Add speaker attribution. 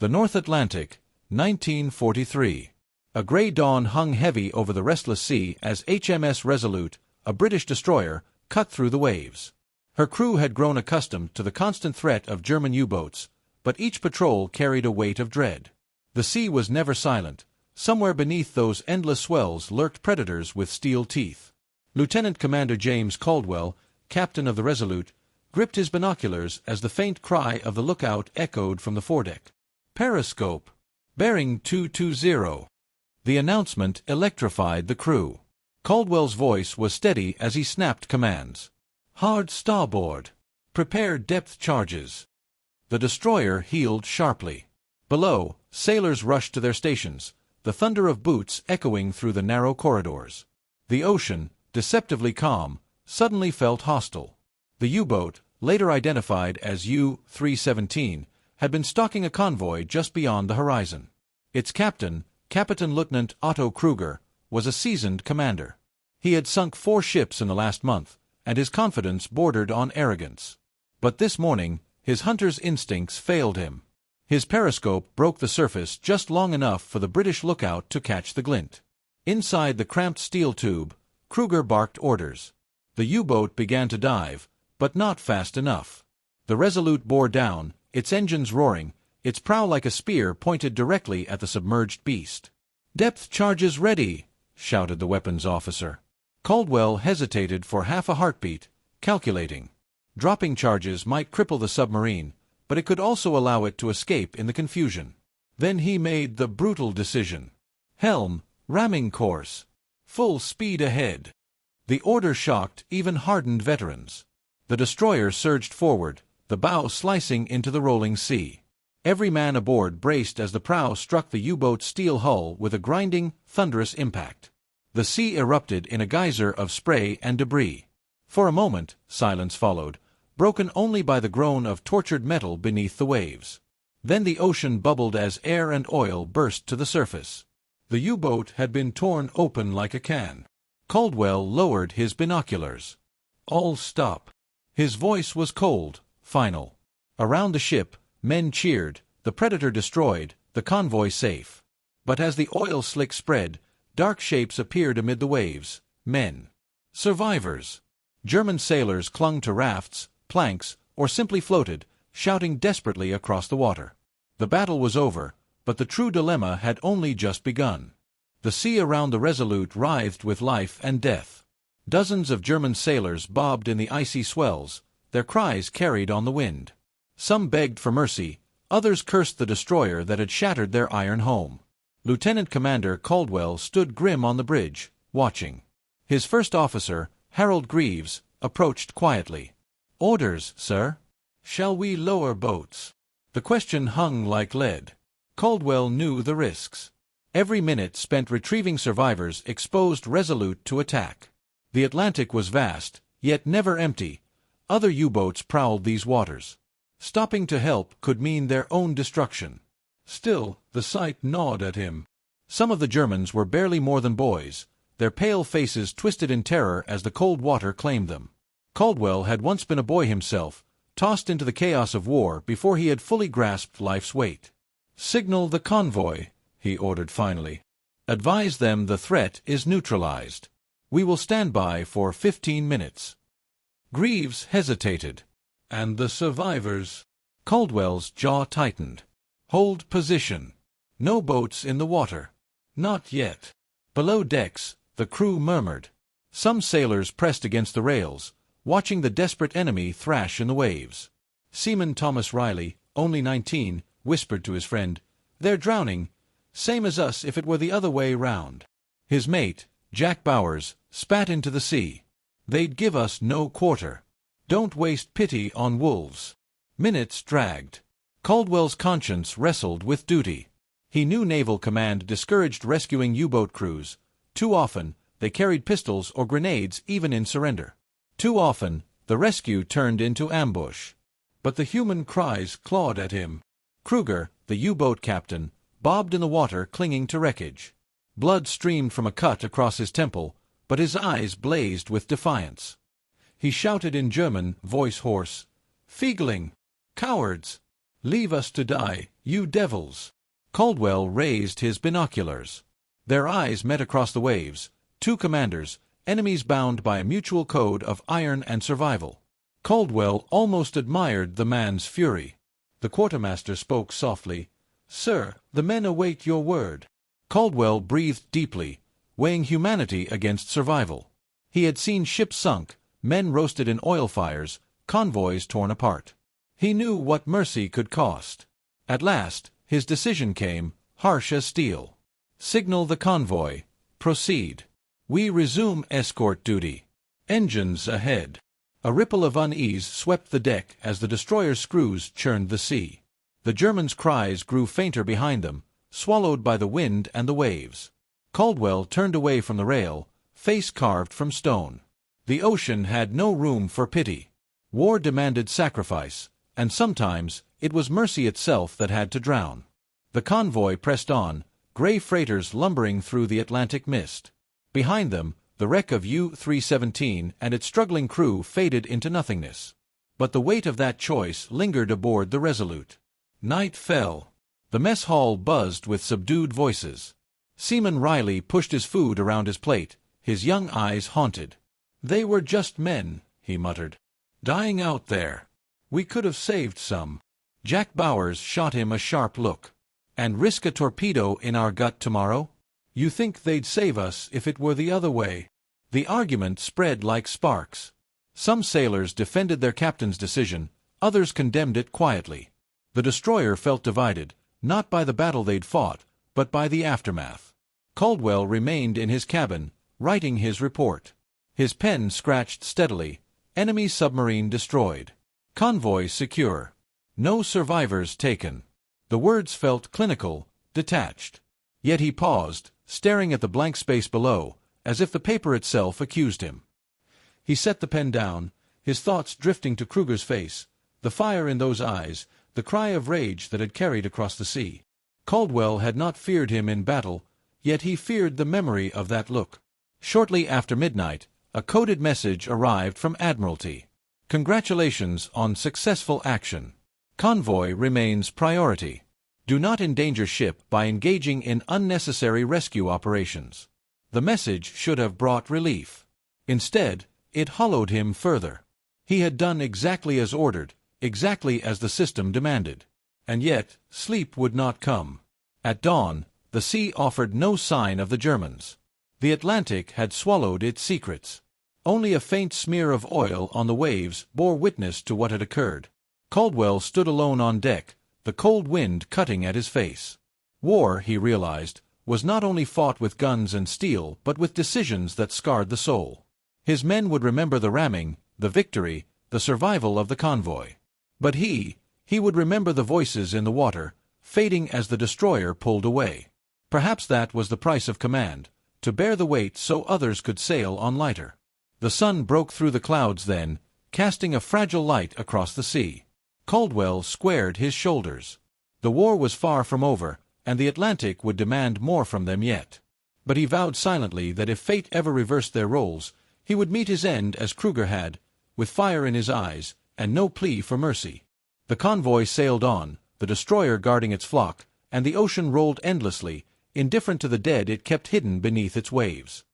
Speaker 1: The North Atlantic, 1943. A gray dawn hung heavy over the restless sea as HMS Resolute, a British destroyer, cut through the waves. Her crew had grown accustomed to the constant threat of German U-boats, but each patrol carried a weight of dread. The sea was never silent. Somewhere beneath those endless swells lurked predators with steel teeth. Lieutenant Commander Caldwell, captain of the Resolute, gripped his binoculars as the faint cry of the lookout echoed from the foredeck. Periscope. Bearing 220. The announcement electrified the crew. Caldwell's voice was steady as he snapped commands. Hard starboard. Prepare depth charges. The destroyer heeled sharply. Below, sailors rushed to their stations, the thunder of boots echoing through the narrow corridors. The ocean, deceptively calm, suddenly felt hostile. The U-boat, later identified as U-317, had been stalking a convoy just beyond the horizon. Its captain, Captain Lieutenant Otto Kruger, was a seasoned commander. He had sunk 4 ships in the last month, and his confidence bordered on arrogance. But this morning, his hunter's instincts failed him. His periscope broke the surface just long enough for the British lookout to catch the glint. Inside the cramped steel tube, Kruger barked orders. The U-boat began to dive, but not fast enough. The Resolute bore down, its engines roaring, its prow like a spear pointed directly at the submerged beast. "Depth charges ready!" shouted the weapons officer. Caldwell hesitated for half a heartbeat, calculating. Dropping charges might cripple the submarine, but it could also allow it to escape in the confusion. Then he made the brutal decision. Helm, ramming course. Full speed ahead. The order shocked even hardened veterans. The destroyer surged forward, the bow slicing into the rolling sea. Every man aboard braced as the prow struck the U-boat's steel hull with a grinding, thunderous impact. The sea erupted in a geyser of spray and debris. For a moment, silence followed, broken only by the groan of tortured metal beneath the waves. Then the ocean bubbled as air and oil burst to the surface. The U-boat had been torn open like a can. Caldwell lowered his binoculars. "All stop." His voice was cold, final. Around the ship, men cheered, the Predator destroyed, the convoy safe. But as the oil slick spread, dark shapes appeared amid the waves. Men. Survivors. German sailors clung to rafts, planks, or simply floated, shouting desperately across the water. The battle was over, but the true dilemma had only just begun. The sea around the Resolute writhed with life and death. Dozens of German sailors bobbed in the icy swells, their cries carried on the wind. Some begged for mercy, others cursed the destroyer that had shattered their iron home. Lieutenant Commander Caldwell stood grim on the bridge, watching. His first officer, Harold Greaves, approached quietly. "Orders, sir. Shall we lower boats?" The question hung like lead. Caldwell knew the risks. Every minute spent retrieving survivors exposed Resolute to attack. The Atlantic was vast, yet never empty. Other U-boats prowled these waters. Stopping to help could mean their own destruction. Still, the sight gnawed at him. Some of the Germans were barely more than boys, their pale faces twisted in terror as the cold water claimed them. Caldwell had once been a boy himself, tossed into the chaos of war before he had fully grasped life's weight. "Signal the convoy," he ordered finally. "Advise them the threat is neutralized. We will stand by for 15 minutes. Greaves hesitated. "And the survivors?" Caldwell's jaw tightened. "Hold position. No boats in the water." "Not yet." Below decks, the crew murmured. Some sailors pressed against the rails, watching the desperate enemy thrash in the waves. Seaman Thomas Riley, only 19, whispered to his friend, "They're drowning, same as us if it were the other way round." His mate, Jack Bowers, spat into the sea. "They'd give us no quarter. Don't waste pity on wolves." Minutes dragged. Caldwell's conscience wrestled with duty. He knew naval command discouraged rescuing U-boat crews. Too often, they carried pistols or grenades even in surrender. Too often, the rescue turned into ambush. But the human cries clawed at him. Kruger, the U-boat captain, bobbed in the water clinging to wreckage. Blood streamed from a cut across his temple, but his eyes blazed with defiance. He shouted in German, voice hoarse, "Feigling! Cowards! "Leave us to die, you devils!" Caldwell raised his binoculars. Their eyes met across the waves, two commanders, enemies bound by a mutual code of iron and survival. Caldwell almost admired the man's fury. The quartermaster spoke softly. "Sir, the men await your word." Caldwell breathed deeply, weighing humanity against survival. He had seen ships sunk, men roasted in oil fires, convoys torn apart. He knew what mercy could cost. At last, his decision came, harsh as steel. "Signal the convoy. Proceed. We resume escort duty. Engines ahead." A ripple of unease swept the deck as the destroyer's screws churned the sea. The Germans' cries grew fainter behind them, swallowed by the wind and the waves. Caldwell turned away from the rail, face carved from stone. The ocean had no room for pity. War demanded sacrifice, and sometimes it was mercy itself that had to drown. The convoy pressed on, gray freighters lumbering through the Atlantic mist. Behind them, the wreck of U-317 and its struggling crew faded into nothingness. But the weight of that choice lingered aboard the Resolute. Night fell. The mess hall buzzed with subdued voices. Seaman Riley pushed his food around his plate, his young eyes haunted. "They were just men," he muttered. "Dying out there. We could have saved some." Jack Bowers shot him a sharp look. "And risk a torpedo in our gut tomorrow? You think they'd save us if it were the other way?" The argument spread like sparks. Some sailors defended their captain's decision, others condemned it quietly. The destroyer felt divided, not by the battle they'd fought, but by the aftermath. Caldwell remained in his cabin, writing his report. His pen scratched steadily. Enemy submarine destroyed. Convoy secure. No survivors taken. The words felt clinical, detached. Yet he paused, staring at the blank space below, as if the paper itself accused him. He set the pen down, his thoughts drifting to Kruger's face, the fire in those eyes, the cry of rage that had carried across the sea. Caldwell had not feared him in battle, yet he feared the memory of that look. Shortly after midnight, a coded message arrived from Admiralty. "Congratulations on successful action. Convoy remains priority. Do not endanger ship by engaging in unnecessary rescue operations." The message should have brought relief. Instead, it hollowed him further. He had done exactly as ordered, exactly as the system demanded. And yet, sleep would not come. At dawn, the sea offered no sign of the Germans. The Atlantic had swallowed its secrets. Only a faint smear of oil on the waves bore witness to what had occurred. Caldwell stood alone on deck, the cold wind cutting at his face. War, he realized, was not only fought with guns and steel, but with decisions that scarred the soul. His men would remember the ramming, the victory, the survival of the convoy. But he would remember the voices in the water, fading as the destroyer pulled away. Perhaps that was the price of command, to bear the weight so others could sail on lighter. The sun broke through the clouds then, casting a fragile light across the sea. Caldwell squared his shoulders. The war was far from over, and the Atlantic would demand more from them yet. But he vowed silently that if fate ever reversed their roles, he would meet his end as Kruger had, with fire in his eyes, and no plea for mercy. The convoy sailed on, the destroyer guarding its flock, and the ocean rolled endlessly, indifferent to the dead it kept hidden beneath its waves.